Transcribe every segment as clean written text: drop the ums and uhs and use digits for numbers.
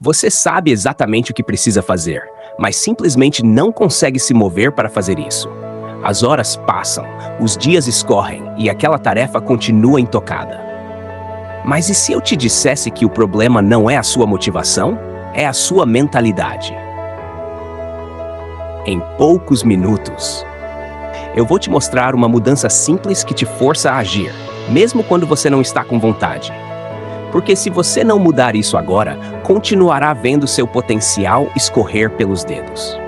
Você sabe exatamente o que precisa fazer, mas simplesmente não consegue se mover para fazer isso. As horas passam, os dias escorrem e aquela tarefa continua intocada. Mas e se eu te dissesse que o problema não é a sua motivação, é a sua mentalidade? Em poucos minutos, eu vou te mostrar uma mudança simples que te força a agir, mesmo quando você não está com vontade. Porque se você não mudar isso agora, continuará vendo seu potencial escorrer pelos dedos.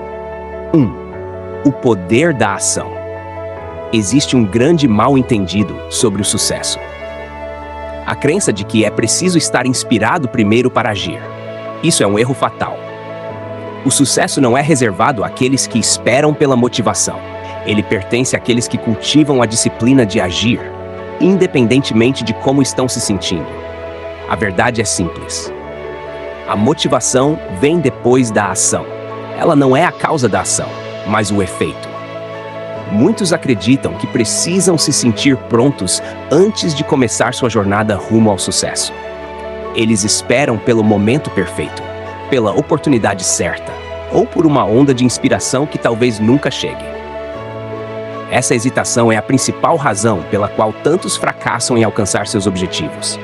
1. O poder da ação. Existe um grande mal-entendido sobre o sucesso. A crença de que é preciso estar inspirado primeiro para agir. Isso é um erro fatal. O sucesso não é reservado àqueles que esperam pela motivação. Ele pertence àqueles que cultivam a disciplina de agir, independentemente de como estão se sentindo. A verdade é simples. A motivação vem depois da ação. Ela não é a causa da ação, mas o efeito. Muitos acreditam que precisam se sentir prontos antes de começar sua jornada rumo ao sucesso. Eles esperam pelo momento perfeito, pela oportunidade certa, ou por uma onda de inspiração que talvez nunca chegue. Essa hesitação é a principal razão pela qual tantos fracassam em alcançar seus objetivos.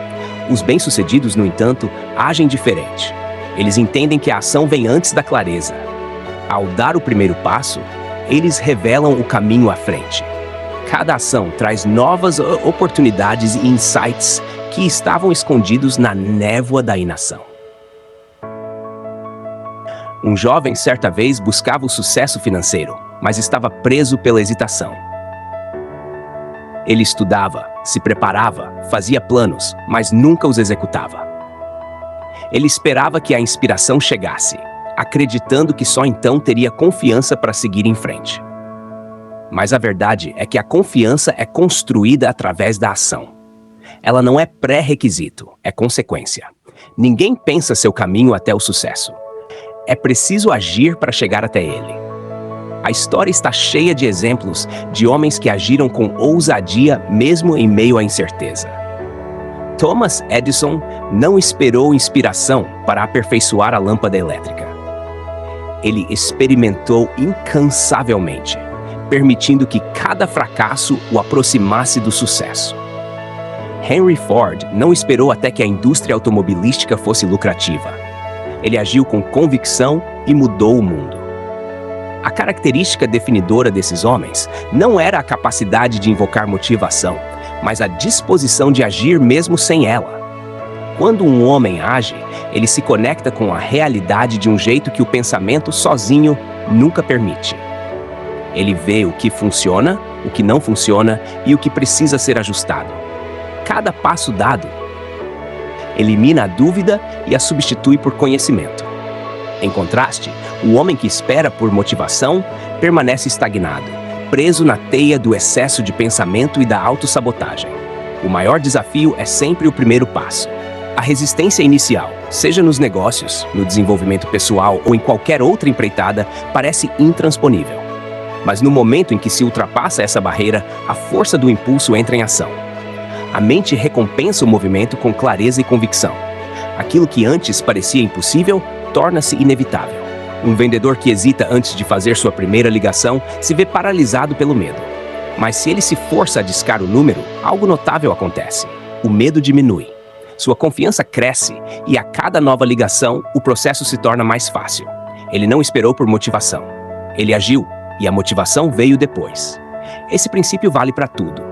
Os bem-sucedidos, no entanto, agem diferente. Eles entendem que a ação vem antes da clareza. Ao dar o primeiro passo, eles revelam o caminho à frente. Cada ação traz novas oportunidades e insights que estavam escondidos na névoa da inação. Um jovem certa vez buscava o sucesso financeiro, mas estava preso pela hesitação. Ele estudava, se preparava, fazia planos, mas nunca os executava. Ele esperava que a inspiração chegasse, acreditando que só então teria confiança para seguir em frente. Mas a verdade é que a confiança é construída através da ação. Ela não é pré-requisito, é consequência. Ninguém pensa seu caminho até o sucesso. É preciso agir para chegar até ele. A história está cheia de exemplos de homens que agiram com ousadia mesmo em meio à incerteza. Thomas Edison não esperou inspiração para aperfeiçoar a lâmpada elétrica. Ele experimentou incansavelmente, permitindo que cada fracasso o aproximasse do sucesso. Henry Ford não esperou até que a indústria automobilística fosse lucrativa. Ele agiu com convicção e mudou o mundo. A característica definidora desses homens não era a capacidade de invocar motivação, mas a disposição de agir mesmo sem ela. Quando um homem age, ele se conecta com a realidade de um jeito que o pensamento sozinho nunca permite. Ele vê o que funciona, o que não funciona e o que precisa ser ajustado. Cada passo dado elimina a dúvida e a substitui por conhecimento. Em contraste, o homem que espera por motivação permanece estagnado, preso na teia do excesso de pensamento e da autossabotagem. O maior desafio é sempre o primeiro passo. A resistência inicial, seja nos negócios, no desenvolvimento pessoal ou em qualquer outra empreitada, parece intransponível. Mas no momento em que se ultrapassa essa barreira, a força do impulso entra em ação. A mente recompensa o movimento com clareza e convicção. Aquilo que antes parecia impossível torna-se inevitável. Um vendedor que hesita antes de fazer sua primeira ligação se vê paralisado pelo medo. Mas se ele se força a discar o número, algo notável acontece. O medo diminui. Sua confiança cresce e a cada nova ligação, o processo se torna mais fácil. Ele não esperou por motivação. Ele agiu e a motivação veio depois. Esse princípio vale para tudo.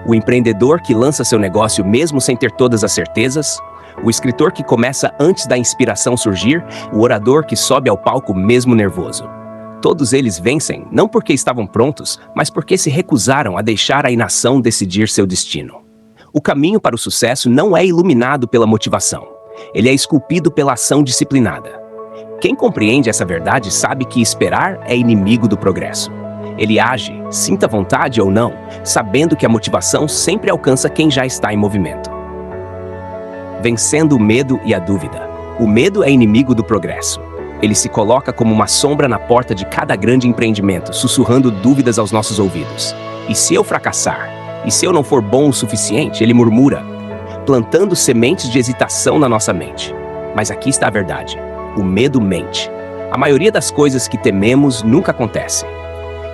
O empreendedor que lança seu negócio mesmo sem ter todas as certezas, o escritor que começa antes da inspiração surgir, o orador que sobe ao palco mesmo nervoso. Todos eles vencem não porque estavam prontos, mas porque se recusaram a deixar a inação decidir seu destino. O caminho para o sucesso não é iluminado pela motivação. Ele é esculpido pela ação disciplinada. Quem compreende essa verdade sabe que esperar é inimigo do progresso. Ele age, sinta vontade ou não, sabendo que a motivação sempre alcança quem já está em movimento. Vencendo o medo e a dúvida. O medo é inimigo do progresso. Ele se coloca como uma sombra na porta de cada grande empreendimento, sussurrando dúvidas aos nossos ouvidos. E se eu fracassar? E se eu não for bom o suficiente? Ele murmura, plantando sementes de hesitação na nossa mente. Mas aqui está a verdade. o medo mente. A maioria das coisas que tememos nunca acontece.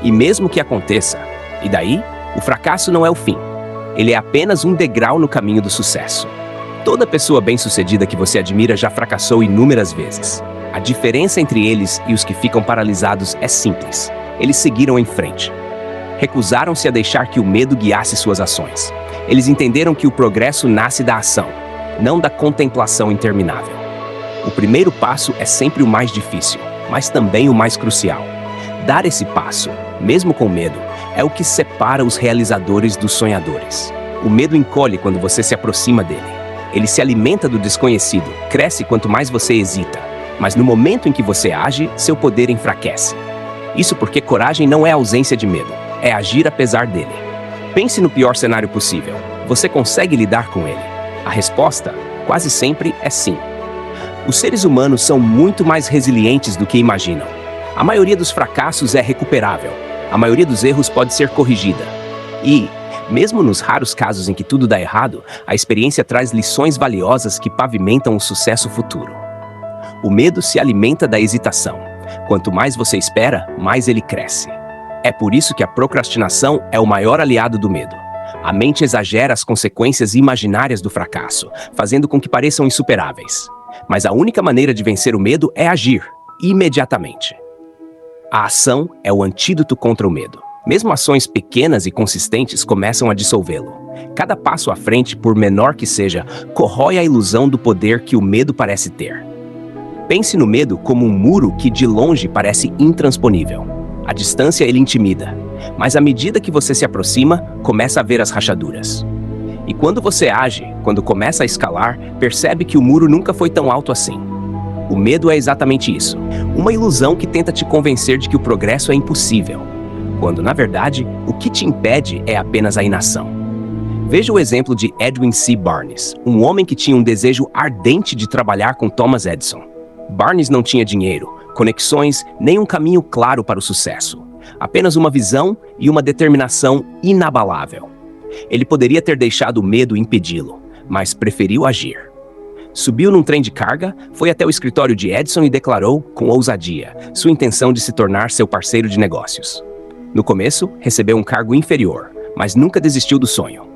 E mesmo que aconteça, e daí, o fracasso não é o fim. Ele é apenas um degrau no caminho do sucesso. Toda pessoa bem-sucedida que você admira já fracassou inúmeras vezes. A diferença entre eles e os que ficam paralisados é simples. Eles seguiram em frente. Recusaram-se a deixar que o medo guiasse suas ações. Eles entenderam que o progresso nasce da ação, não da contemplação interminável. O primeiro passo é sempre o mais difícil, mas também o mais crucial. Dar esse passo, mesmo com medo, é o que separa os realizadores dos sonhadores. O medo encolhe quando você se aproxima dele. Ele se alimenta do desconhecido, cresce quanto mais você hesita. Mas no momento em que você age, seu poder enfraquece. Isso porque coragem não é ausência de medo, é agir apesar dele. Pense no pior cenário possível. Você consegue lidar com ele? A resposta, quase sempre, é sim. Os seres humanos são muito mais resilientes do que imaginam. A maioria dos fracassos é recuperável. A maioria dos erros pode ser corrigida. E, mesmo nos raros casos em que tudo dá errado, a experiência traz lições valiosas que pavimentam o sucesso futuro. O medo se alimenta da hesitação. Quanto mais você espera, mais ele cresce. É por isso que a procrastinação é o maior aliado do medo. A mente exagera as consequências imaginárias do fracasso, fazendo com que pareçam insuperáveis. Mas a única maneira de vencer o medo é agir, imediatamente. A ação é o antídoto contra o medo. Mesmo ações pequenas e consistentes começam a dissolvê-lo. Cada passo à frente, por menor que seja, corrói a ilusão do poder que o medo parece ter. Pense no medo como um muro que de longe parece intransponível. À distância ele intimida, mas à medida que você se aproxima, começa a ver as rachaduras. E quando você age, quando começa a escalar, percebe que o muro nunca foi tão alto assim. O medo é exatamente isso, uma ilusão que tenta te convencer de que o progresso é impossível, quando, na verdade, o que te impede é apenas a inação. Veja o exemplo de Edwin C. Barnes, um homem que tinha um desejo ardente de trabalhar com Thomas Edison. Barnes não tinha dinheiro, conexões, nem um caminho claro para o sucesso. Apenas uma visão e uma determinação inabalável. Ele poderia ter deixado o medo impedi-lo, mas preferiu agir. Subiu num trem de carga, foi até o escritório de Edison e declarou, com ousadia, sua intenção de se tornar seu parceiro de negócios. No começo, recebeu um cargo inferior, mas nunca desistiu do sonho.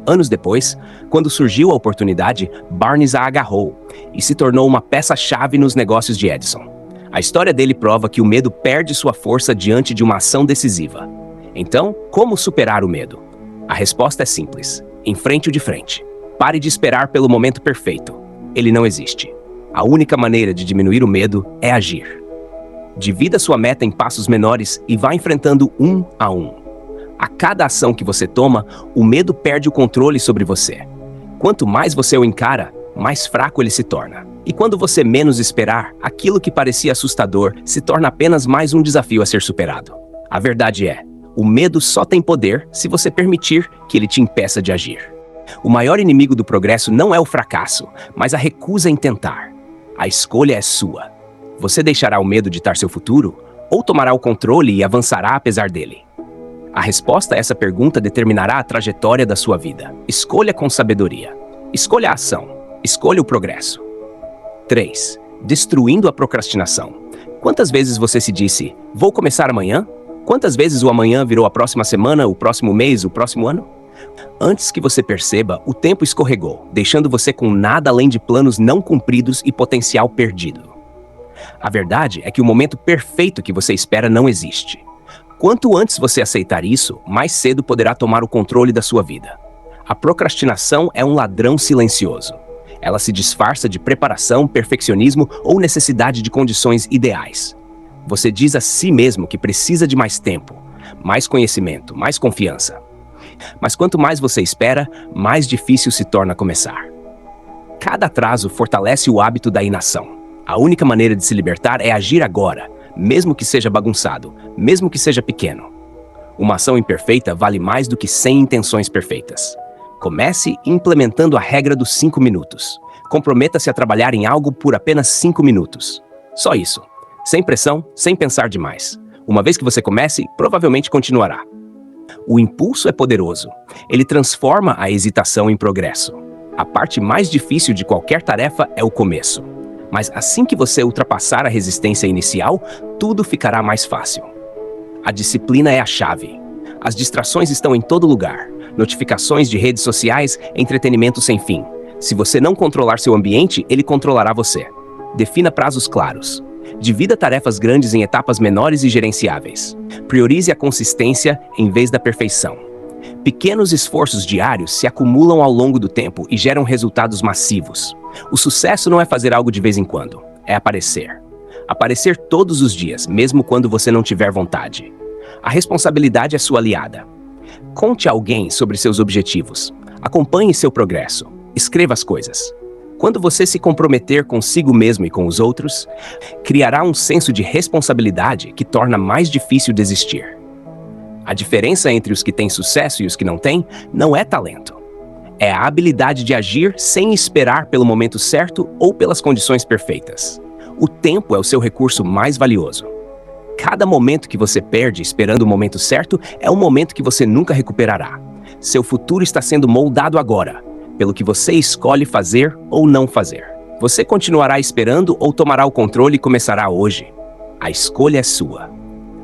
Anos depois, quando surgiu a oportunidade, Barnes a agarrou e se tornou uma peça-chave nos negócios de Edison. A história dele prova que o medo perde sua força diante de uma ação decisiva. Então, como superar o medo? A resposta é simples. Enfrente-o de frente. Pare de esperar pelo momento perfeito. Ele não existe. A única maneira de diminuir o medo é agir. Divida sua meta em passos menores e vá enfrentando um a um. A cada ação que você toma, o medo perde o controle sobre você. Quanto mais você o encara, mais fraco ele se torna. E quando você menos esperar, aquilo que parecia assustador se torna apenas mais um desafio a ser superado. A verdade é, o medo só tem poder se você permitir que ele te impeça de agir. O maior inimigo do progresso não é o fracasso, mas a recusa em tentar. A escolha é sua. Você deixará o medo ditar seu futuro, ou tomará o controle e avançará apesar dele? A resposta a essa pergunta determinará a trajetória da sua vida. Escolha com sabedoria. Escolha a ação. Escolha o progresso. 3. Destruindo a procrastinação. Quantas vezes você se disse, vou começar amanhã? Quantas vezes o amanhã virou a próxima semana, o próximo mês, o próximo ano? Antes que você perceba, o tempo escorregou, deixando você com nada além de planos não cumpridos e potencial perdido. A verdade é que o momento perfeito que você espera não existe. Quanto antes você aceitar isso, mais cedo poderá tomar o controle da sua vida. A procrastinação é um ladrão silencioso. Ela se disfarça de preparação, perfeccionismo ou necessidade de condições ideais. Você diz a si mesmo que precisa de mais tempo, mais conhecimento, mais confiança. Mas quanto mais você espera, mais difícil se torna começar. Cada atraso fortalece o hábito da inação. A única maneira de se libertar é agir agora, mesmo que seja bagunçado, mesmo que seja pequeno. Uma ação imperfeita vale mais do que 100 intenções perfeitas. Comece implementando a regra dos 5 minutos. Comprometa-se a trabalhar em algo por apenas 5 minutos. Só isso. Sem pressão, sem pensar demais. Uma vez que você comece, provavelmente continuará. O impulso é poderoso. Ele transforma a hesitação em progresso. A parte mais difícil de qualquer tarefa é o começo. Mas assim que você ultrapassar a resistência inicial, tudo ficará mais fácil. A disciplina é a chave. As distrações estão em todo lugar. Notificações de redes sociais, entretenimento sem fim. Se você não controlar seu ambiente, ele controlará você. Defina prazos claros. Divida tarefas grandes em etapas menores e gerenciáveis. Priorize a consistência em vez da perfeição. Pequenos esforços diários se acumulam ao longo do tempo e geram resultados massivos. O sucesso não é fazer algo de vez em quando, é aparecer. Aparecer todos os dias, mesmo quando você não tiver vontade. A responsabilidade é sua aliada. Conte a alguém sobre seus objetivos. Acompanhe seu progresso. Escreva as coisas. Quando você se comprometer consigo mesmo e com os outros, criará um senso de responsabilidade que torna mais difícil desistir. A diferença entre os que têm sucesso e os que não têm não é talento. É a habilidade de agir sem esperar pelo momento certo ou pelas condições perfeitas. O tempo é o seu recurso mais valioso. Cada momento que você perde esperando o momento certo é um momento que você nunca recuperará. Seu futuro está sendo moldado agora, pelo que você escolhe fazer ou não fazer. Você continuará esperando ou tomará o controle e começará hoje. A escolha é sua.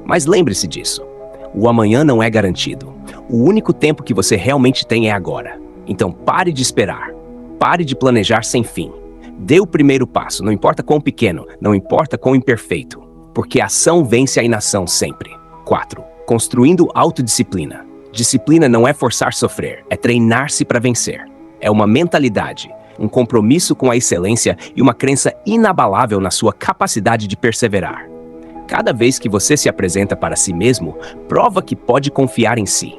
Mas lembre-se disso. O amanhã não é garantido. O único tempo que você realmente tem é agora. Então pare de esperar. Pare de planejar sem fim. Dê o primeiro passo, não importa quão pequeno, não importa quão imperfeito. Porque a ação vence a inação sempre. 4. Construindo autodisciplina. Disciplina não é forçar sofrer, é treinar-se para vencer. É uma mentalidade, um compromisso com a excelência e uma crença inabalável na sua capacidade de perseverar. Cada vez que você se apresenta para si mesmo, prova que pode confiar em si.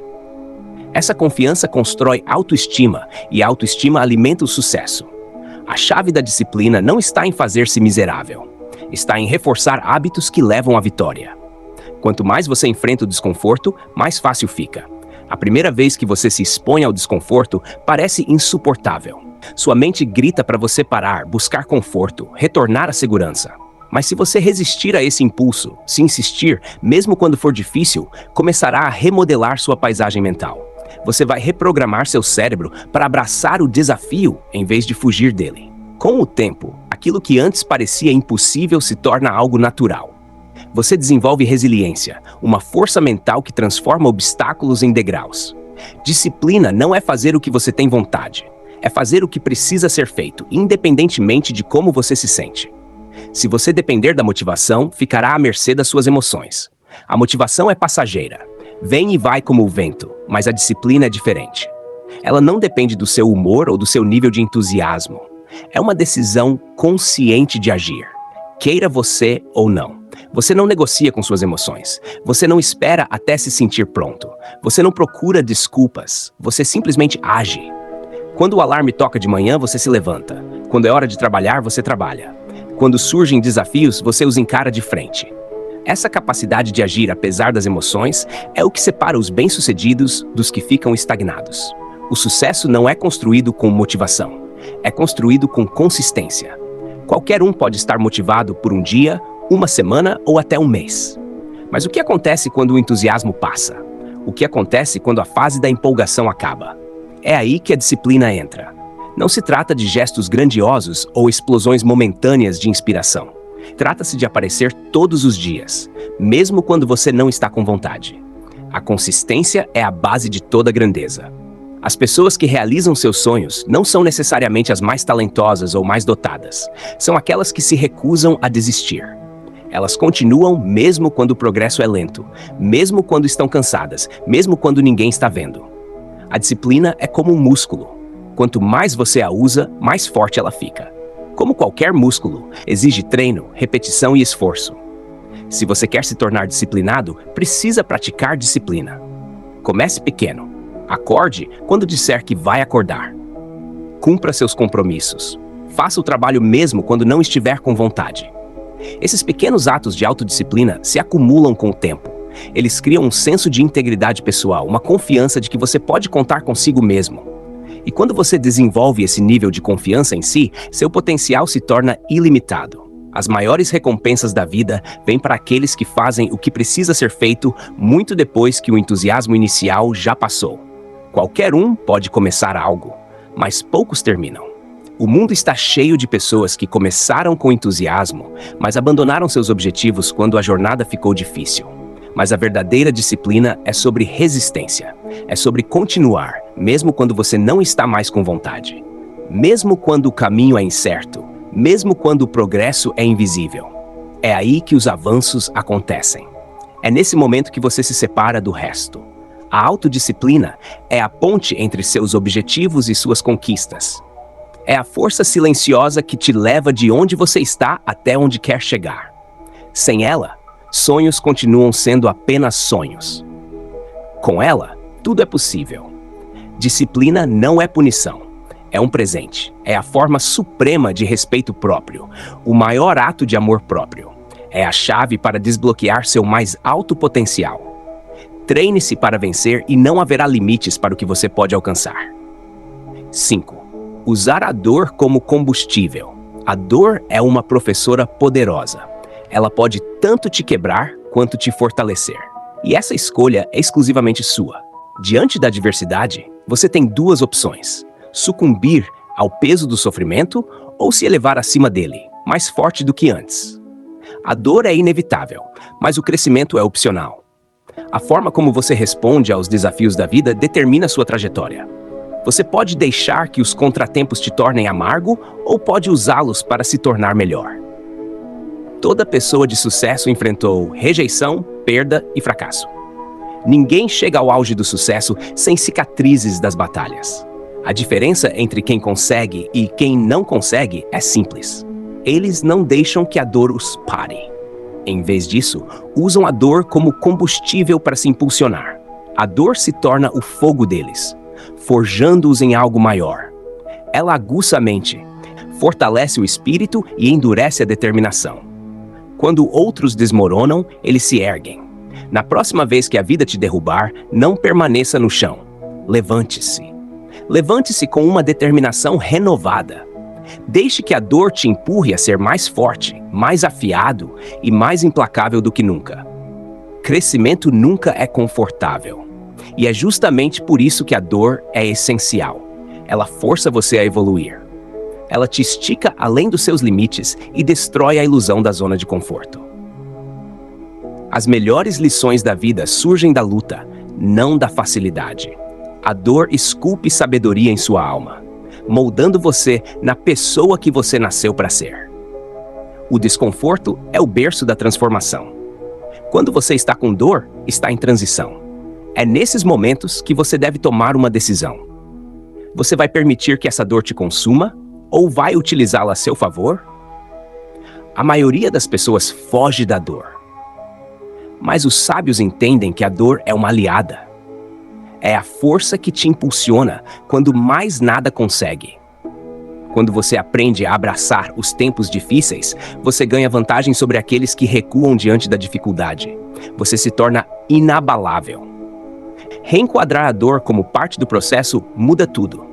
Essa confiança constrói autoestima e a autoestima alimenta o sucesso. A chave da disciplina não está em fazer-se miserável. Está em reforçar hábitos que levam à vitória. Quanto mais você enfrenta o desconforto, mais fácil fica. A primeira vez que você se expõe ao desconforto, parece insuportável. Sua mente grita para você parar, buscar conforto, retornar à segurança. Mas se você resistir a esse impulso, se insistir, mesmo quando for difícil, começará a remodelar sua paisagem mental. Você vai reprogramar seu cérebro para abraçar o desafio em vez de fugir dele. Com o tempo, aquilo que antes parecia impossível se torna algo natural. Você desenvolve resiliência, uma força mental que transforma obstáculos em degraus. Disciplina não é fazer o que você tem vontade, é fazer o que precisa ser feito, independentemente de como você se sente. Se você depender da motivação, ficará à mercê das suas emoções. A motivação é passageira, vem e vai como o vento, mas a disciplina é diferente. Ela não depende do seu humor ou do seu nível de entusiasmo. É uma decisão consciente de agir, queira você ou não. Você não negocia com suas emoções. Você não espera até se sentir pronto. Você não procura desculpas. Você simplesmente age. Quando o alarme toca de manhã, você se levanta. Quando é hora de trabalhar, você trabalha. Quando surgem desafios, você os encara de frente. Essa capacidade de agir apesar das emoções é o que separa os bem-sucedidos dos que ficam estagnados. O sucesso não é construído com motivação. É construído com consistência. Qualquer um pode estar motivado por um dia, uma semana ou até um mês. Mas o que acontece quando o entusiasmo passa? O que acontece quando a fase da empolgação acaba? É aí que a disciplina entra. Não se trata de gestos grandiosos ou explosões momentâneas de inspiração. Trata-se de aparecer todos os dias, mesmo quando você não está com vontade. A consistência é a base de toda grandeza. As pessoas que realizam seus sonhos não são necessariamente as mais talentosas ou mais dotadas. São aquelas que se recusam a desistir. Elas continuam mesmo quando o progresso é lento, mesmo quando estão cansadas, mesmo quando ninguém está vendo. A disciplina é como um músculo. Quanto mais você a usa, mais forte ela fica. Como qualquer músculo, exige treino, repetição e esforço. Se você quer se tornar disciplinado, precisa praticar disciplina. Comece pequeno. Acorde quando disser que vai acordar. Cumpra seus compromissos. Faça o trabalho mesmo quando não estiver com vontade. Esses pequenos atos de autodisciplina se acumulam com o tempo. Eles criam um senso de integridade pessoal, uma confiança de que você pode contar consigo mesmo. E quando você desenvolve esse nível de confiança em si, seu potencial se torna ilimitado. As maiores recompensas da vida vêm para aqueles que fazem o que precisa ser feito muito depois que o entusiasmo inicial já passou. Qualquer um pode começar algo, mas poucos terminam. O mundo está cheio de pessoas que começaram com entusiasmo, mas abandonaram seus objetivos quando a jornada ficou difícil. Mas a verdadeira disciplina é sobre resistência. É sobre continuar, mesmo quando você não está mais com vontade. Mesmo quando o caminho é incerto. Mesmo quando o progresso é invisível. É aí que os avanços acontecem. É nesse momento que você se separa do resto. A autodisciplina é a ponte entre seus objetivos e suas conquistas. É a força silenciosa que te leva de onde você está até onde quer chegar. Sem ela, sonhos continuam sendo apenas sonhos. Com ela, tudo é possível. Disciplina não é punição. É um presente. É a forma suprema de respeito próprio. O maior ato de amor próprio. É a chave para desbloquear seu mais alto potencial. Treine-se para vencer e não haverá limites para o que você pode alcançar. 5. Usar a dor como combustível. A dor é uma professora poderosa. Ela pode tanto te quebrar quanto te fortalecer. E essa escolha é exclusivamente sua. Diante da adversidade, você tem duas opções: sucumbir ao peso do sofrimento ou se elevar acima dele, mais forte do que antes. A dor é inevitável, mas o crescimento é opcional. A forma como você responde aos desafios da vida determina sua trajetória. Você pode deixar que os contratempos te tornem amargo ou pode usá-los para se tornar melhor. Toda pessoa de sucesso enfrentou rejeição, perda e fracasso. Ninguém chega ao auge do sucesso sem cicatrizes das batalhas. A diferença entre quem consegue e quem não consegue é simples. Eles não deixam que a dor os pare. Em vez disso, usam a dor como combustível para se impulsionar. A dor se torna o fogo deles, forjando-os em algo maior. Ela aguça a mente, fortalece o espírito e endurece a determinação. Quando outros desmoronam, eles se erguem. Na próxima vez que a vida te derrubar, não permaneça no chão. Levante-se. Levante-se com uma determinação renovada. Deixe que a dor te empurre a ser mais forte, mais afiado e mais implacável do que nunca. Crescimento nunca é confortável. E é justamente por isso que a dor é essencial. Ela força você a evoluir. Ela te estica além dos seus limites e destrói a ilusão da zona de conforto. As melhores lições da vida surgem da luta, não da facilidade. A dor esculpe sabedoria em sua alma, moldando você na pessoa que você nasceu para ser. O desconforto é o berço da transformação. Quando você está com dor, está em transição. É nesses momentos que você deve tomar uma decisão. Você vai permitir que essa dor te consuma ou vai utilizá-la a seu favor? A maioria das pessoas foge da dor. Mas os sábios entendem que a dor é uma aliada. É a força que te impulsiona quando mais nada consegue. Quando você aprende a abraçar os tempos difíceis, você ganha vantagem sobre aqueles que recuam diante da dificuldade. Você se torna inabalável. Reenquadrar a dor como parte do processo muda tudo.